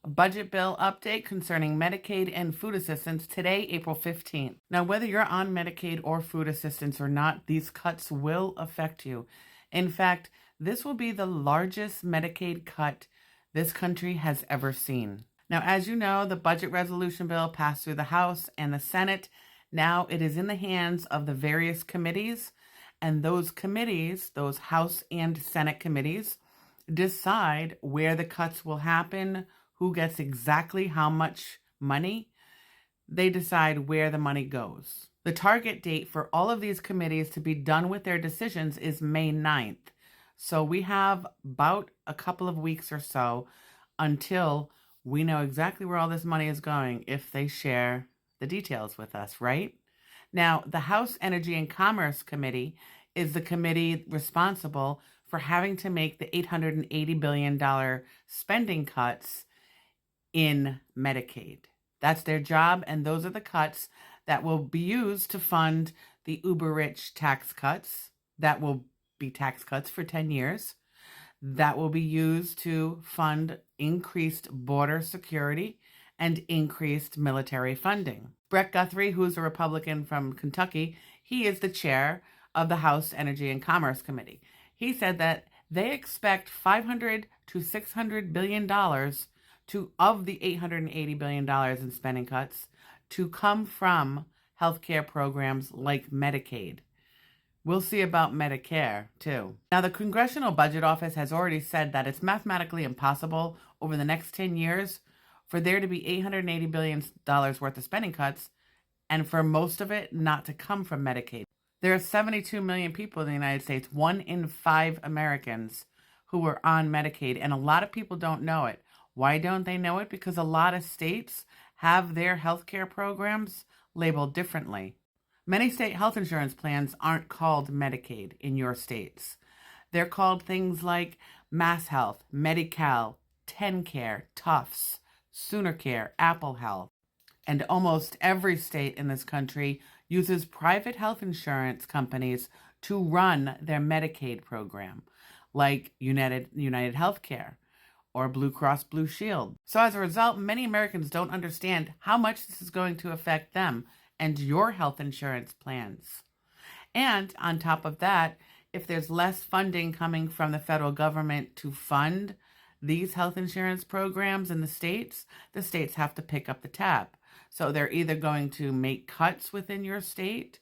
A budget bill update concerning Medicaid and food assistance today, April 15th. Now, whether you're on Medicaid or food assistance or not, these cuts will affect you. In fact, this will be the largest Medicaid cut this country has ever seen. Now, as you know, the budget resolution bill passed through the House and the Senate. Now it is in the hands of the various committees, and those committees, those House and Senate committees, decide where the cuts will happen, who gets exactly how much money. They decide where the money goes. The target date for all of these committees to be done with their decisions is May 9th. So we have about a couple of weeks or so until we know exactly where all this money is going if they share the details with us, right? Now, the House Energy and Commerce Committee is the committee responsible for having to make the $880 billion spending cuts in Medicaid. That's their job, and those are the cuts that will be used to fund the uber-rich tax cuts. That will be tax cuts for 10 years. That will be used to fund increased border security and increased military funding. Brett Guthrie, who's a Republican from Kentucky, he is the chair of the House Energy and Commerce Committee. He said that they expect $500 to $600 billion of the $880 billion in spending cuts to come from healthcare programs like Medicaid. We'll see about Medicare, too. Now, the Congressional Budget Office has already said that it's mathematically impossible over the next 10 years for there to be $880 billion worth of spending cuts, and for most of it not to come from Medicaid. There are 72 million people in the United States, 1 in 5 Americans, who are on Medicaid, and a lot of people don't know it. Why don't they know it? Because a lot of states have their healthcare programs labeled differently. Many state health insurance plans aren't called Medicaid in your states. They're called things like Mass Health, Medicaid, TennCare, Tufts, SoonerCare, Apple Health. And almost every state in this country uses private health insurance companies to run their Medicaid program, like United Healthcare or Blue Cross Blue Shield. So as a result, many Americans don't understand how much this is going to affect them and your health insurance plans. And on top of that, if there's less funding coming from the federal government to fund these health insurance programs in the states have to pick up the tab. So they're either going to make cuts within your state,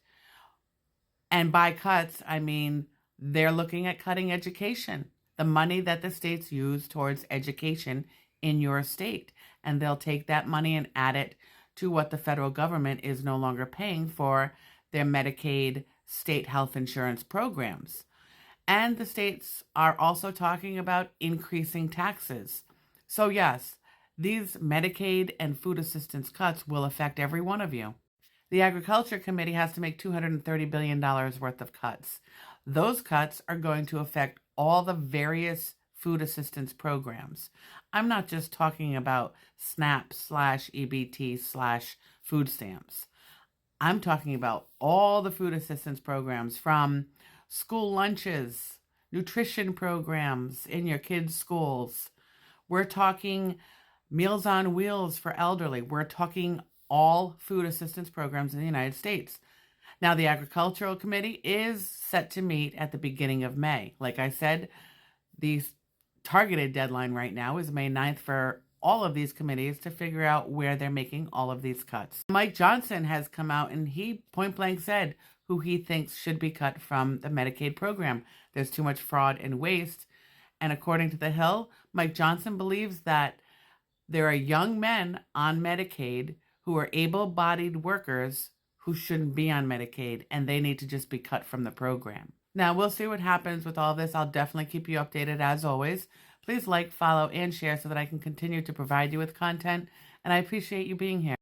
and by cuts, I mean they're looking at cutting education, the money that the states use towards education in your state. And they'll take that money and add it to what the federal government is no longer paying for their Medicaid state health insurance programs. And the states are also talking about increasing taxes. So yes, these Medicaid and food assistance cuts will affect every one of you. The Agriculture Committee has to make $230 billion worth of cuts. Those cuts are going to affect all the various food assistance programs. I'm not just talking about SNAP/EBT/food stamps. I'm talking about all the food assistance programs, from school lunches, nutrition programs in your kids' schools. We're talking Meals on Wheels for elderly. We're talking all food assistance programs in the United States. Now, the Agricultural Committee is set to meet at the beginning of May. Like I said, the targeted deadline right now is May 9th for all of these committees to figure out where they're making all of these cuts. Mike Johnson has come out and he point blank said who he thinks should be cut from the Medicaid program. There's too much fraud and waste. And according to The Hill, Mike Johnson believes that there are young men on Medicaid who are able-bodied workers who shouldn't be on Medicaid, and they need to just be cut from the program. Now, we'll see what happens with all this. I'll definitely keep you updated as always. Please like, follow, and share so that I can continue to provide you with content, and I appreciate you being here.